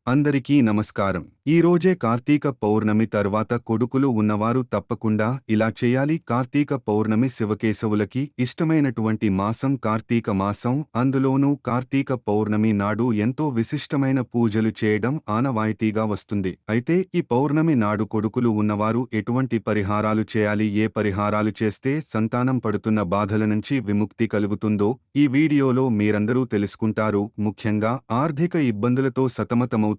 అందరికీ నమస్కారం. ఈ రోజే కార్తీక పౌర్ణమి తర్వాత కొడుకులు ఉన్నవారు తప్పకుండా ఇలా చేయాలి. కార్తీక పౌర్ణమి శివకేశవులకి ఇష్టమైనటువంటి మాసం కార్తీక మాసం. అందులోనూ కార్తీక పౌర్ణమి నాడు ఎంతో విశిష్టమైన పూజలు చేయడం ఆనవాయితీగా వస్తుంది. అయితే ఈ పౌర్ణమి నాడు కొడుకులు ఉన్నవారు ఎటువంటి పరిహారాలు చేయాలి, ఏ పరిహారాలు చేస్తే సంతానం పడుతున్న బాధల నుంచి విముక్తి కలుగుతుందో ఈ వీడియోలో మీరందరూ తెలుసుకుంటారు. ముఖ్యంగా ఆర్థిక ఇబ్బందులతో సతమతమవుతున్నవారు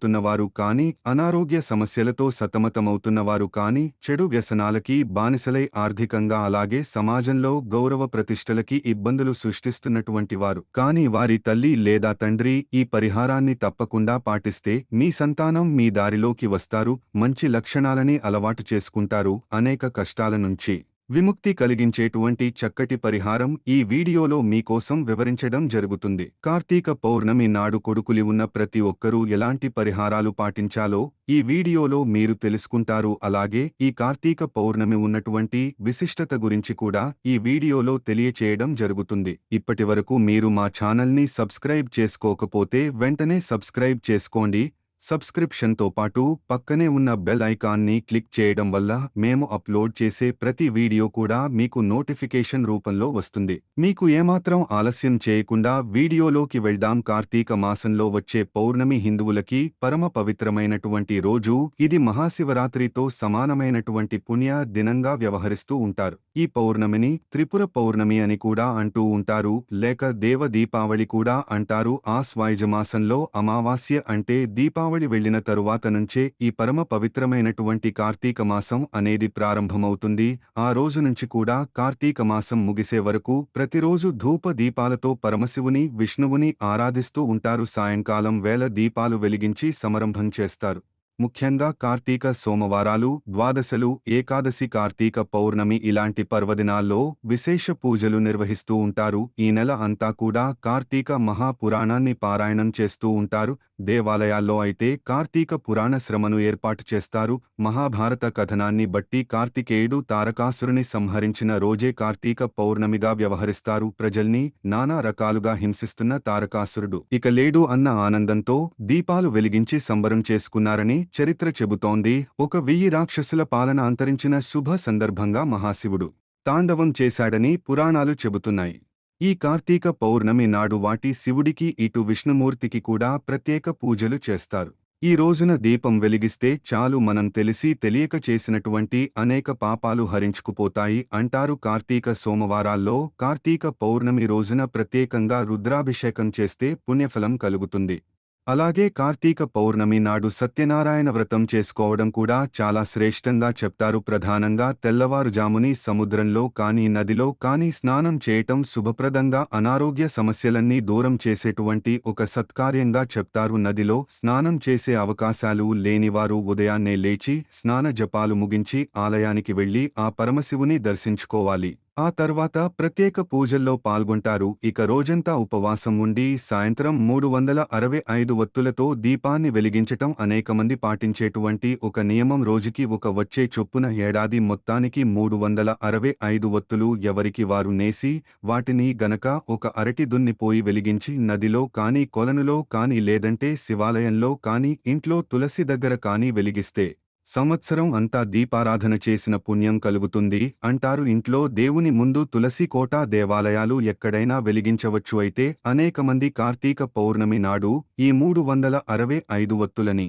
కానీ, అనారోగ్య సమస్యలతో సతమతమవుతున్నవారు కానీ, చెడు వ్యసనాలకి బానిసలై ఆర్థికంగా అలాగే సమాజంలో గౌరవ ప్రతిష్టలకి ఇబ్బందులు సృష్టిస్తున్నటువంటి వారు కానీ వారి తల్లి లేదా తండ్రి ఈ పరిహారాన్ని తప్పకుండా పాటిస్తే మీ సంతానం మీ దారిలోకి వస్తారు, మంచి లక్షణాలని అలవాటు చేసుకుంటారు, అనేక కష్టాల నుంచి విముక్తి కలిగించేటువంటి చక్కటి పరిహారం ఈ వీడియోలో మీకోసం వివరించడం జరుగుతుంది. కార్తీక పౌర్ణమి నాడు కొడుకులి ఉన్న ప్రతి ఒక్కరూ ఎలాంటి పరిహారాలు పాటించాలో ఈ వీడియోలో మీరు తెలుసుకుంటారు. అలాగే ఈ కార్తీక పౌర్ణమి ఉన్నటువంటి విశిష్టత గురించి కూడా ఈ వీడియోలో తెలియచేయడం జరుగుతుంది. ఇప్పటివరకు మీరు మా ఛానల్ని సబ్స్క్రైబ్ చేసుకోకపోతే వెంటనే సబ్స్క్రైబ్ చేసుకోండి. సబ్స్క్రిప్షన్తో పాటు పక్కనే ఉన్న బెల్ ఐకాన్ని క్లిక్ చేయడం వల్ల మేము అప్లోడ్ చేసే ప్రతి వీడియో కూడా మీకు నోటిఫికేషన్ రూపంలో వస్తుంది. మీకు ఏమాత్రం ఆలస్యం చేయకుండా వీడియోలోకి వెళ్దాం. కార్తీక మాసంలో వచ్చే పౌర్ణమి హిందువులకి పరమ పవిత్రమైనటువంటి రోజు. ఇది మహాశివరాత్రితో సమానమైనటువంటి పుణ్య దినంగా వ్యవహరిస్తూ ఉంటారు. ఈ పౌర్ణమిని త్రిపుర పౌర్ణమి అని కూడా అంటూ ఉంటారు, లేక దేవ దీపావళి కూడా అంటారు. ఆశ్వాయుజమాసంలో అమావాస్య అంటే దీపావళి వెళ్లిన తరువాత నుంచే ఈ పరమ పవిత్రమైనటువంటి కార్తీక మాసం అనేది ప్రారంభమవుతుంది. ఆ రోజు నుంచి కూడా కార్తీక మాసం ముగిసే వరకు ప్రతిరోజు ధూప దీపాలతో పరమశివుని విష్ణువుని ఆరాధిస్తూ ఉంటారు. సాయంకాలం వేళ దీపాలు వెలిగించి సమారంభం చేస్తారు. ముఖ్యంగా కార్తీక సోమవారాలు, ద్వాదశలు, ఏకాదశి, కార్తీక పౌర్ణమి ఇలాంటి పర్వదినాల్లో విశేష పూజలు నిర్వహిస్తూ ఉంటారు. ఈ నెల అంతా కూడా కార్తీక మహాపురాణాన్ని పారాయణం చేస్తూ ఉంటారు. దేవాలయాల్లో అయితే కార్తీక పురాణ శ్రమను ఏర్పాటు చేస్తారు. మహాభారత కథనాన్ని బట్టి కార్తికేయుడు తారకాసురుని సంహరించిన రోజే కార్తీక పౌర్ణమిగా వ్యవహరిస్తారు. ప్రజల్ని నానా రకాలుగా హింసిస్తున్న తారకాసురుడు ఇక లేడు అన్న ఆనందంతో దీపాలు వెలిగించి సంబరం చేసుకున్నారని చరిత్ర చెబుతోంది. 1000 రాక్షసుల పాలన అంతరించిన శుభ సందర్భంగా మహాశివుడు తాండవం చేశాడని పురాణాలు చెబుతున్నాయి. ఈ కార్తీక పౌర్ణమి నాడు వాటి శివుడికి ఇటు విష్ణుమూర్తికి కూడా ప్రత్యేక పూజలు చేస్తారు. ఈ రోజున దీపం వెలిగిస్తే చాలు మనం తెలిసి తెలియక చేసినటువంటి అనేక పాపాలు హరించుకుపోతాయి అంటారు. కార్తీక సోమవారాల్లో కార్తీక పౌర్ణమి రోజున ప్రత్యేకంగా రుద్రాభిషేకం చేస్తే పుణ్యఫలం కలుగుతుంది. అలాగే కార్తీక పౌర్ణమి నాడు సత్యనారాయణ వ్రతం చేసుకోవడం కూడా చాలా శ్రేష్టంగా చెప్తారు. ప్రధానంగా తెల్లవారుజాముని సముద్రంలో కానీ నదిలో కానీ స్నానం చేయటం శుభప్రదంగా అనారోగ్య సమస్యలన్నీ దూరం చేసేటువంటి ఒక సత్కార్యంగా చెప్తారు. నదిలో స్నానం చేసే అవకాశాలు లేనివారు ఉదయాన్నే లేచి స్నాన జపాలు ముగించి ఆలయానికి వెళ్లి ఆ పరమశివుని దర్శించుకోవాలి. ఆ తర్వాత ప్రత్యేక పూజల్లో పాల్గొంటారు. ఇక రోజంతా ఉపవాసం ఉండి సాయంత్రం 365 వత్తులతో దీపాన్ని వెలిగించటం అనేకమంది పాటించేటువంటి ఒక నియమం. రోజుకి ఒక వచ్చే చొప్పున ఏడాది మొత్తానికి 365 వత్తులు ఎవరికి వారు నేసి వాటిని గనక ఒక అరటి దున్నిపోయి వెలిగించి నదిలో కానీ కొలనులో కానీ లేదంటే శివాలయంలో కానీ ఇంట్లో తులసి దగ్గర కానీ వెలిగిస్తే సంవత్సరం అంతా దీపారాధన చేసిన పుణ్యం కలుగుతుంది అంటారు. ఇంట్లో దేవుని ముందు తులసి కోట, దేవాలయాలు ఎక్కడైనా వెలిగించవచ్చు. అయితే అనేకమంది కార్తీక పౌర్ణమి నాడు ఈ 365 వత్తులని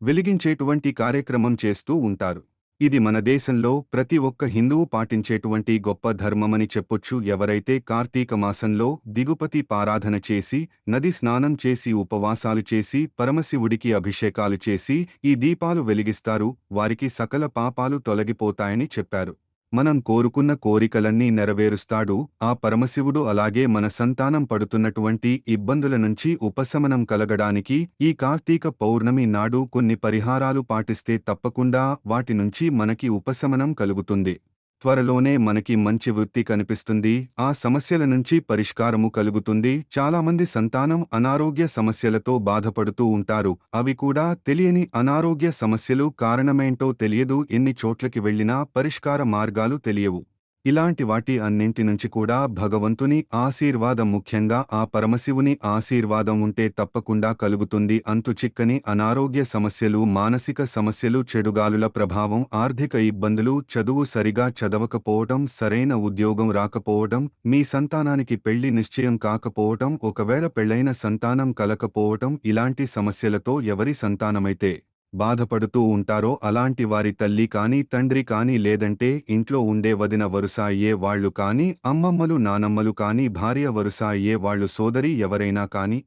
వెలిగించేటువంటి కార్యక్రమం చేస్తూ ఉంటారు. ఇది మన దేశంలో ప్రతి ఒక్క హిందువు పాటించేటువంటి గొప్ప ధర్మమని చెప్పొచ్చు. ఎవరైతే కార్తీక మాసంలో దిగుపతి పారాధన చేసి, నది స్నానం చేసి, ఉపవాసాలు చేసి, పరమశివుడికి అభిషేకాలు చేసి ఈ దీపాలు వెలిగిస్తారు, వారికి సకల పాపాలు తొలగిపోతాయని చెప్పారు. మనం కోరుకున్న కోరికలన్నీ నెరవేరుస్తాడు ఆ పరమశివుడు. అలాగే మన సంతానం పడుతున్నటువంటి ఇబ్బందుల నుంచి ఉపశమనం కలగడానికి ఈ కార్తీక పౌర్ణమి నాడు కొన్ని పరిహారాలు పాటిస్తే తప్పకుండా వాటి నుంచి మనకి ఉపశమనం కలుగుతుంది. త్వరలోనే మనకి మంచి వృత్తి కనిపిస్తుంది, ఆ సమస్యల నుంచి పరిష్కారము కలుగుతుంది. చాలామంది సంతానం అనారోగ్య సమస్యలతో బాధపడుతూ ఉంటారు. అవి కూడా తెలియని అనారోగ్య సమస్యలు, కారణమేంటో తెలియదు. ఎన్ని చోట్లకి వెళ్లినా పరిష్కార మార్గాలు తెలియవు. ఇలాంటి వాటి అన్నింటి నుంచి కూడా భగవంతుని ఆశీర్వాదం, ముఖ్యంగా ఆ పరమశివుని ఆశీర్వాదం ఉంటే తప్పకుండా కలుగుతుంది. అంతుచిక్కని అనారోగ్య సమస్యలు, మానసిక సమస్యలు, చెడుగాలుల ప్రభావం, ఆర్థిక ఇబ్బందులు, చదువు సరిగా చదవకపోవటం, సరైన ఉద్యోగం రాకపోవటం, మీ సంతానానికి పెళ్లి నిశ్చయం కాకపోవటం, ఒకవేళ పెళ్లైన సంతానం కలకపోవటం, ఇలాంటి సమస్యలతో ఎవరి సంతానమైతే బాధపడుతూ ఉంటారో అలాంటి వారి తల్లి కానీ, తండ్రి కానీ, లేదంటే ఇంట్లో ఉండే వదిన వరుస అయ్యే వాళ్ళు కానీ, అమ్మమ్మలు, నానమ్మలు కానీ, భార్య వరుస అయ్యే వాళ్ళు, సోదరి ఎవరైనా కానీ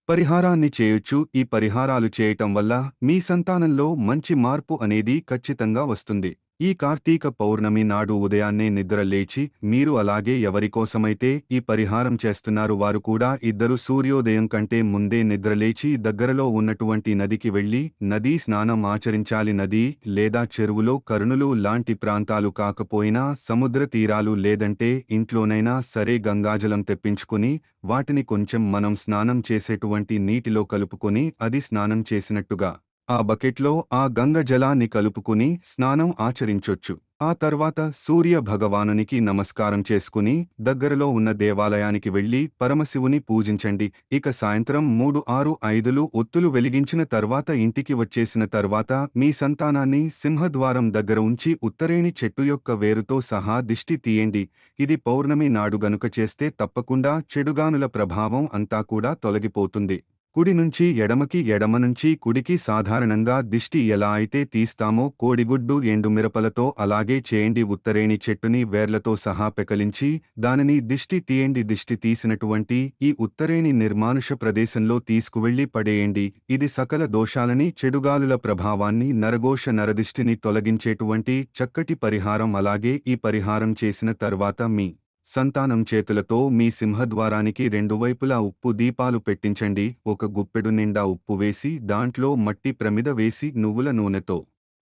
పరిహారాన్ని చేయొచ్చు. ఈ పరిహారాలు చేయటం వల్ల మీ సంతానంలో మంచి మార్పు అనేది ఖచ్చితంగా వస్తుంది. ఈ కార్తీక పౌర్ణమి నాడు ఉదయాన్నే నిద్ర లేచి, మీరు అలాగే ఎవరికోసమైతే ఈ పరిహారం చేస్తున్నారు వారు కూడా ఇద్దరు సూర్యోదయం కంటే ముందే నిద్రలేచి దగ్గరలో ఉన్నటువంటి నదికి వెళ్లి నదీ స్నానం ఆచరించాలి. నది లేదా చెరువులో, కరుణులు లాంటి ప్రాంతాలు కాకపోయినా సముద్ర తీరాలు లేదంటే ఇంట్లోనైనా సరే గంగాజలం తెప్పించుకుని వాటిని కొంచెం మనం స్నానం చేసేటువంటి నీటిలో కలుపుకొని అది స్నానం చేసినట్టుగా ఆ బకెట్లో ఆ గంగ జలాన్ని కలుపుకుని స్నానం ఆచరించొచ్చు. ఆ తర్వాత సూర్య భగవానునికి నమస్కారం చేసుకుని దగ్గరలో ఉన్న దేవాలయానికి వెళ్లి పరమశివుని పూజించండి. ఇక సాయంత్రం 3, 6, 5 ఒత్తులు వెలిగించిన తర్వాత ఇంటికి వచ్చేసిన తర్వాత మీ సంతానాన్ని సింహద్వారం దగ్గర ఉంచి ఉత్తరేణి చెట్టు యొక్క వేరుతో సహా దిష్టి తీయండి. ఇది పౌర్ణమి నాడు గనుక చేస్తే తప్పకుండా చెడుగానుల ప్రభావం అంతా కూడా తొలగిపోతుంది. కుడి నుంచి ఎడమకి, ఎడమ నుంచి కుడికి సాధారణంగా దిష్టి ఎలా అయితే తీస్తామో కోడిగుడ్డు, ఎండుమిరపలతో అలాగే చేయండి. ఉత్తరేణి చెట్టుని వేర్లతో సహా పెకలించి దానిని దిష్టి తీయండి. దిష్టి తీసినటువంటి ఈ ఉత్తరేణి నిర్మానుష ప్రదేశంలో తీసుకువెళ్లి పడేయండి. ఇది సకల దోషాలని, చెడుగాలుల ప్రభావాన్ని, నరఘోష నరదిష్టిని తొలగించేటువంటి చక్కటి పరిహారం. అలాగే ఈ పరిహారం చేసిన తర్వాత మీ సంతానం చేతులతో మీ సింహద్వారానికి రెండు వైపులా ఉప్పు దీపాలు పెట్టించండి. ఒక గుప్పెడు నిండా ఉప్పు వేసి దాంట్లో మట్టి ప్రమిద వేసి నువ్వుల నూనెతో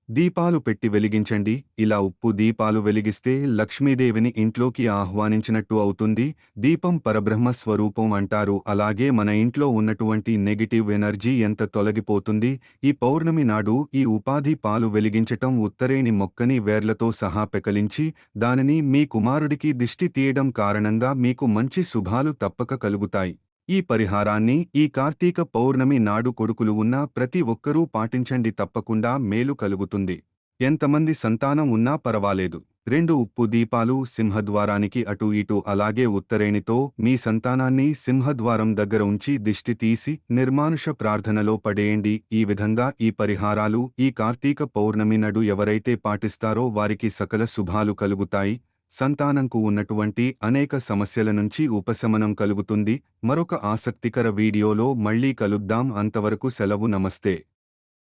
దీపాలు పెట్టి వెలిగించండి. ఇలా ఉప్పు దీపాలు వెలిగిస్తే లక్ష్మీదేవిని ఇంట్లోకి ఆహ్వానించినట్టు అవుతుంది. దీపం పరబ్రహ్మ స్వరూపం అంటారు. అలాగే మన ఇంట్లో ఉన్నటువంటి నెగిటివ్ ఎనర్జీ ఎంత తొలగిపోతుంది. ఈ పౌర్ణమి నాడు ఈ ఉపాధి పాలు వెలిగించటం, ఉత్తరేణి మొక్కని వేర్లతో సహా పెకలించి దానిని మీ కుమారుడికి దిష్టి తీయడం కారణంగా మీకు మంచి శుభాలు తప్పక కలుగుతాయి. ఈ పరిహారాన్ని ఈ కార్తీక పౌర్ణమి నాడు కొడుకులు ఉన్న ప్రతి ఒక్కరూ పాటించండి. తప్పకుండా మేలు కలుగుతుంది. ఎంతమంది సంతానం ఉన్నా పరవాలేదు. 2 ఉప్పు దీపాలు సింహద్వారానికి అటు ఇటు అలాగే ఉత్తరేణితో మీ సంతానాన్ని సింహద్వారం దగ్గర ఉంచి దిష్టి తీసి నిర్మానుష ప్రార్థనలో పడేయండి. ఈ విధంగా ఈ పరిహారాలు ఈ కార్తీక పౌర్ణమి నాడు ఎవరైతే పాటిస్తారో వారికి సకల శుభాలు కలుగుతాయి. సంతానంకు ఉన్నటువంటి అనేక సమస్యల నుంచి ఉపశమనం కలుగుతుంది. మరొక ఆసక్తికర వీడియోలో మళ్ళీ కలుద్దాం. అంతవరకు సెలవు. నమస్తే.